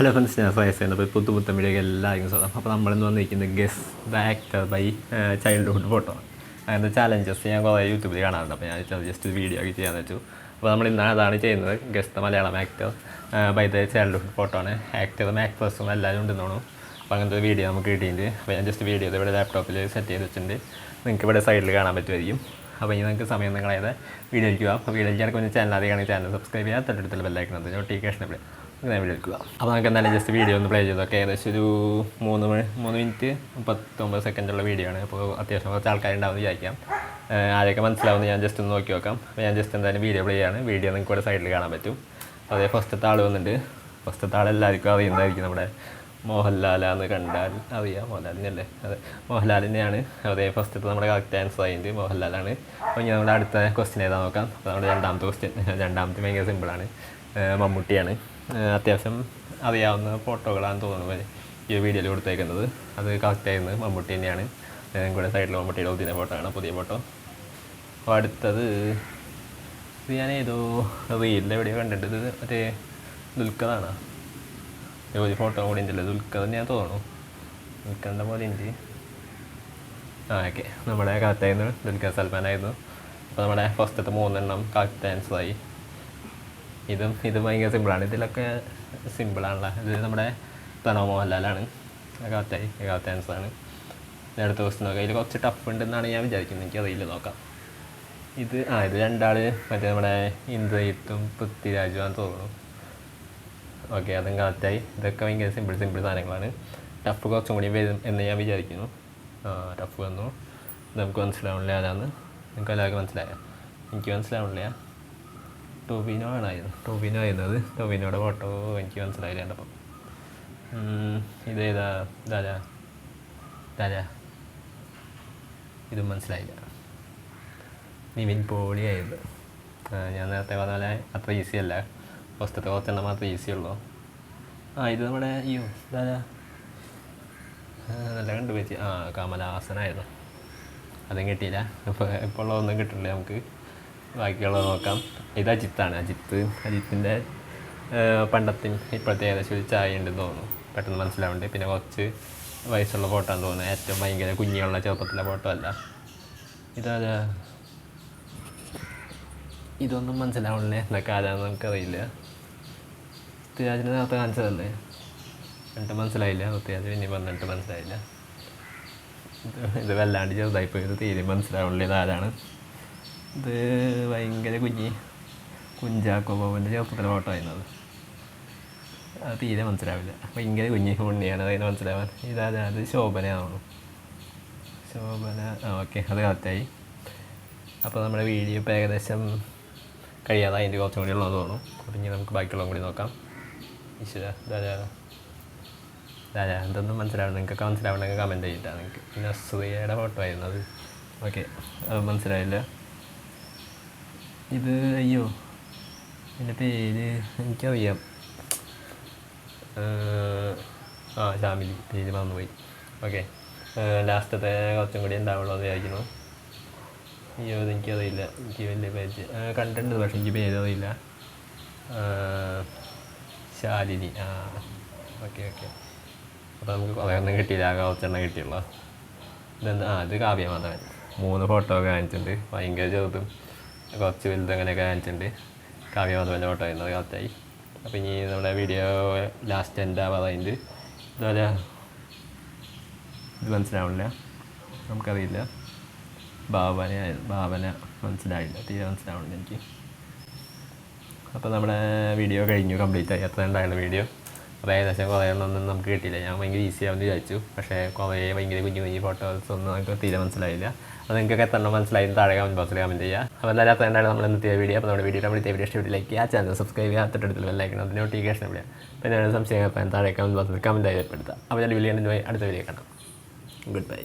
Hello friends, ഞാൻ ഫയസ്. അപ്പോൾ പുത്തുപുത്തൻ വീഡിയോക്ക് എല്ലാവർക്കും സ്വാഗതം. അപ്പോൾ നമ്മളിന്ന് വന്നിരിക്കുന്നത് guess the actor by childhood photo. അങ്ങനത്തെ ചാലഞ്ചസ് ഞാൻ കുറേ യൂട്യൂബിൽ കാണാറുണ്ട്. അപ്പോൾ ഞാൻ ജസ്റ്റ് വീഡിയോ ഒക്കെ ചെയ്യാമെന്ന് വെച്ചു. അപ്പോൾ നമ്മൾ ഇന്നാണ് അതാണ് ചെയ്യുന്നത്. Guess the Malayalam actor by the childhood photo ആണ്. ആക്ടറും ആക്ട്രസും എല്ലാവരും ഉണ്ടെന്ന്. അപ്പോൾ അങ്ങനത്തെ ഒരു വീഡിയോ നമുക്ക് കിട്ടിയിട്ടുണ്ട്. അപ്പോൾ ഞാൻ ജസ്റ്റ് വീഡിയോ ഇവിടെ ലാപ്ടോപ്പിൽ സെറ്റ് ചെയ്ത് വെച്ചിട്ടുണ്ട്. നിങ്ങൾക്ക് ഇവിടെ സൈഡിൽ കാണാൻ പറ്റുമായിരിക്കും. അപ്പോൾ ഇനി നിങ്ങൾക്ക് സമയം നിങ്ങളായത് വീഡിയോ ഇരിക്കുക. അപ്പോൾ വീഡിയോ ഇരിക്കാൻ கொஞ்சம் ചാനൽ ആദ്യമാണെങ്കിൽ ചാനൽ സബ്സ്ക്രൈബ് ചെയ്യുക, തൊട്ടടുത്തുള്ള ബെല്ലൈക്കൺ നോട്ടിഫിക്കേഷൻ ഇവിടെ അങ്ങനെ വീഡിയോ എടുക്കുക. അപ്പോൾ നമുക്ക് എന്തായാലും ജസ്റ്റ് വീഡിയോ ഒന്ന് പ്ലേ ചെയ്തൊക്കെ ഏകദേശം ഒരു 3 മിനിറ്റ് 39 സെക്കൻഡുള്ള വീഡിയോ ആണ്. അപ്പോൾ അത്യാവശ്യം കുറച്ച് ആൾക്കാരുണ്ടാവുമെന്ന് വിചാരിക്കാം. ആരെയൊക്കെ മനസ്സിലാവുമെന്ന് ഞാൻ ജസ്റ്റ് ഒന്ന് നോക്കി നോക്കാം. അപ്പോൾ ഞാൻ ജസ്റ്റ് എന്തായാലും വീഡിയോ പ്ലേ ചെയ്യാണ്. വീഡിയോ നിങ്ങൾക്ക് ഇവിടെ സൈഡിൽ കാണാൻ പറ്റും. അതേ ഫസ്റ്റത്തെ ആൾ വന്നിട്ട്, ഫസ്റ്റത്തെ ആൾ എല്ലാവർക്കും അറിയുന്നതായിരിക്കും. നമ്മുടെ മോഹൻലാലാന്ന് കണ്ടാൽ അറിയാം. മോഹൻലാലിനല്ലേ? അതെ, മോഹൻലാലിനെയാണ്. അതേ ഫസ്റ്റത്തെ നമ്മുടെ കറക്റ്റ് ആൻസർ ആയിട്ട് മോഹൻലാലാണ്. അപ്പോൾ ഇനി നമ്മുടെ അടുത്ത ക്വസ്റ്റ്യൻ ഏതാ നോക്കാം. അപ്പോൾ നമ്മുടെ രണ്ടാമത്തെ ക്വസ്റ്റ്യൻ, രണ്ടാമത്തെ ഭയങ്കര സിമ്പിളാണ്. മമ്മൂട്ടിയാണ്. അത്യാവശ്യം അറിയാവുന്ന ഫോട്ടോകളാണെന്ന് തോന്നുന്നു ഈ വീഡിയോയിൽ കൊടുത്തേക്കുന്നത്. അത് കറക്റ്റായിരുന്നു, മമ്മൂട്ടി തന്നെയാണ്. കൂടെ സൈഡിൽ മമ്മൂട്ടിയുടെ പുതിയ ഫോട്ടോ ആണ്, പുതിയ ഫോട്ടോ. അപ്പോൾ അടുത്തത് ഇത് ഞാൻ ഏതോ റീലിൽ എവിടെയോ കണ്ടിട്ട്, ഇത് മറ്റേ ദുൽഖറാണ്. ഒരു ഫോട്ടോ കൂടി ഉണ്ടല്ലോ, ദുൽഖർ ഞാൻ തോന്നുന്നു. ദുൽഖറിൻ്റെ പോലെ ഉണ്ട്. ഓക്കെ, നമ്മുടെ കറക്റ്റായിരുന്നു, ദുൽഖർ സൽമാനായിരുന്നു. അപ്പോൾ നമ്മുടെ ഫസ്റ്റത്തെ 3 കറക്റ്റ് ആൻസറായി. ഇത് ഭയങ്കര സിമ്പിളാണ്. ഇതിലൊക്കെ സിമ്പിളാണല്ലോ. ഇത് നമ്മുടെ പ്രണവ് മോഹൻലാലാണ്. കറക്റ്റ് ആൻസറാണ്. അടുത്ത ക്വസ്റ്റ്യൻ നോക്കാം. ഇതിൽ കുറച്ച് ടഫ് ഉണ്ടെന്നാണ് ഞാൻ വിചാരിക്കുന്നത്. എനിക്കറിയില്ല, നോക്കാം. ഇത് രണ്ടാൾ മറ്റേ നമ്മുടെ ഇന്ദ്രജിത്തും പൃഥ്വിരാജുമാണെന്ന് തോന്നുന്നു. ഓക്കെ, അതും കറക്റ്റായി. ഇതൊക്കെ ഭയങ്കര സിമ്പിൾ സാധനങ്ങളാണ്. ടഫ് കുറച്ചും കൂടി വരും എന്ന് ഞാൻ വിചാരിക്കുന്നു. ടഫ് വന്നു. നമുക്ക് മനസ്സിലാവണില്ല ആരാന്ന്. നിങ്ങൾക്ക് എല്ലാവർക്കും മനസ്സിലായോ? എനിക്ക് മനസ്സിലാവണില്ല. ടോവിനോ ആയിരുന്നു അത്. ടോവിനോയുടെ ഫോട്ടോ എനിക്ക് മനസ്സിലായില്ല. കണ്ടപ്പം ഇതേതാ? ഇതാരാ? ഇതും മനസ്സിലായില്ല. നിവിൻ പോളി ആയിരുന്നു. ഞാൻ നേരത്തെ പറഞ്ഞ പോലെ അത്ര ഈസി അല്ല. ഫസ്റ്റത്തെ കുറച്ചെണ്ണം മാത്രമേ ഈസി ഉള്ളൂ. ഇത് നമ്മുടെ ഇതാരാ? നല്ല കണ്ടുപിടിച്ച്. കമലഹാസനായിരുന്നു. അതും കിട്ടിയില്ല. ഇപ്പോൾ ഉള്ളതൊന്നും കിട്ടില്ല നമുക്ക്. ബാക്കിയുള്ളത് നോക്കാം. ഇത് അജിത്താണ്. അജിത്തിൻ്റെ പണ്ടത്തെ ഇപ്പോഴത്തെ ഏകദേശം ഒരു ചായ ഉണ്ടെന്ന് തോന്നുന്നു. പെട്ടെന്ന് മനസ്സിലാവുന്നുണ്ട്. പിന്നെ കുറച്ച് വയസ്സുള്ള ഫോട്ടോ ആണെന്ന് തോന്നുന്നു. ഏറ്റവും ഭയങ്കര കുഞ്ഞുള്ള ചെറുപ്പത്തിലെ ഫോട്ടോ അല്ല. ഇതൊന്നും മനസ്സിലാവണില്ലേ. എന്നൊക്കെ ആരാന്ന് നമുക്കറിയില്ല. പൃഥ്വിരാജിനെ നേരത്തെ കാണിച്ചതല്ലേ? എന്നിട്ട് മനസ്സിലായില്ല. പൃഥ്വിരാജ് പിന്നെ പറഞ്ഞിട്ട് മനസ്സിലായില്ല. ഇത് വല്ലാണ്ട് ചെറുതായിപ്പോയി. ഇത് തീരെ മനസ്സിലാവണില്ല. ഇതാരാണ്? ഇത് ഭയങ്കര കുഞ്ചാക്കോ ബോബൻ്റെ ചെറുപ്പത്തിലെ ഫോട്ടോ ആയിരുന്നത്. അത് തീരെ മനസ്സിലാവില്ല. ഭയങ്കര ഉണ്ണിയാണ്. അതിന് മനസ്സിലാവാൻ. അത് ശോഭനയാണോ? ശോഭന. ഓക്കെ, അത് കറക്റ്റായി. അപ്പോൾ നമ്മുടെ വീഡിയോ ഇപ്പോൾ ഏകദേശം കഴിയാതെ അതിൻ്റെ കുറച്ചും കൂടി ഉള്ളതെന്ന് തോന്നുന്നു. അപ്പോൾ ഇനി നമുക്ക് ബാക്കിയുള്ളതും കൂടി നോക്കാം. എന്തൊന്നും മനസ്സിലാവണം. നിങ്ങൾക്കൊക്കെ മനസ്സിലാവണമെങ്കിൽ കമൻറ്റ് ചെയ്തിട്ടാണ്. നിങ്ങൾക്ക് പിന്നെ സുഖയുടെ ഫോട്ടോ ആയിരുന്നു അത്. ഓക്കെ, അത് മനസ്സിലായില്ല. ഇത് എൻ്റെ പേര് എനിക്കറിയാം. ഷാമിലി. പേര് മറന്നുപോയി. ഓക്കെ, ലാസ്റ്റത്തെ കുറച്ചും കൂടി ഉണ്ടാവുള്ളൂ എന്ന് വിചാരിക്കുന്നു. എനിക്കറിയില്ല. എനിക്ക് വലിയ പേര് കണ്ടിട്ടുണ്ട്, പക്ഷേ എനിക്ക് പേരറിയില്ല. ശാലിനി. ഓക്കെ. അപ്പോൾ നമുക്ക് കുറേ ഒന്നും കിട്ടിയില്ല. കുറച്ചെണ്ണം കിട്ടിയുള്ളൂ. ഇത് കാവ്യമാധവൻ. 3 ഫോട്ടോ ഒക്കെ കാണിച്ചിട്ടുണ്ട്. ഭയങ്കര ചെറുതും കുറച്ച് വലുതും അങ്ങനെയൊക്കെ കാണിച്ചിട്ടുണ്ട്. കാവ്യമാധവൻ്റെ ഫോട്ടോ ആയിരുന്നത് കറക്റ്റായി. അപ്പോൾ ഇനി നമ്മുടെ വീഡിയോ ലാസ്റ്റ് എൻ്റെ പറയുന്നത് ഇതുപോലെ ഇത് മനസ്സിലാവണില്ല. നമുക്കറിയില്ല. ഭാവന മനസ്സിലായില്ല. തീരെ മനസ്സിലാവണില്ല എനിക്ക്. അപ്പോൾ നമ്മുടെ വീഡിയോ കഴിഞ്ഞു, കംപ്ലീറ്റ് ആയി. അത്ര ഉണ്ടായുള്ള വീഡിയോ. അപ്പോൾ ഏകദേശം കുറേ ഒന്നും നമുക്ക് കിട്ടിയില്ല. ഞാൻ ഭയങ്കര ഈസി ആവുമെന്ന് വിചാരിച്ചു. പക്ഷേ കുറേ ഭയങ്കര കുഞ്ഞു ഫോട്ടോസ് ഒന്നും നമുക്ക് തീരെ മനസ്സിലായില്ല. അത് നിങ്ങൾക്ക് എത്ര മനസ്സിലായി താഴെ കമൻറ്റ് ബോക്സിൽ കമൻറ്റ് ചെയ്യുക. അപ്പോൾ എല്ലാവരും അത്ര ഉണ്ടായിരുന്നു നമ്മൾ ഇന്നത്തെ വീഡിയോ. അപ്പോൾ നമ്മുടെ വീഡിയോ ഇഷ്ടപ്പെട്ട് ലൈക്ക് ചെയ്യുക, ചാനൽ സബ്സ്ക്രൈബ് ചെയ്യുക, തൊട്ടടുത്തുള്ള ബെല്ലൈക്കൺ അതിന് നോട്ടിഫിക്കേഷൻ ഇവിടെ. പിന്നെ സംശയം താഴെ കമൻറ്റ് ബോക്സിൽ കമൻറ്റ് ചെയ്യപ്പെടുത്തുക. അപ്പോൾ ഞാൻ വീഡിയോ അടുത്ത വീഡിയോ കാണാം. Good bye.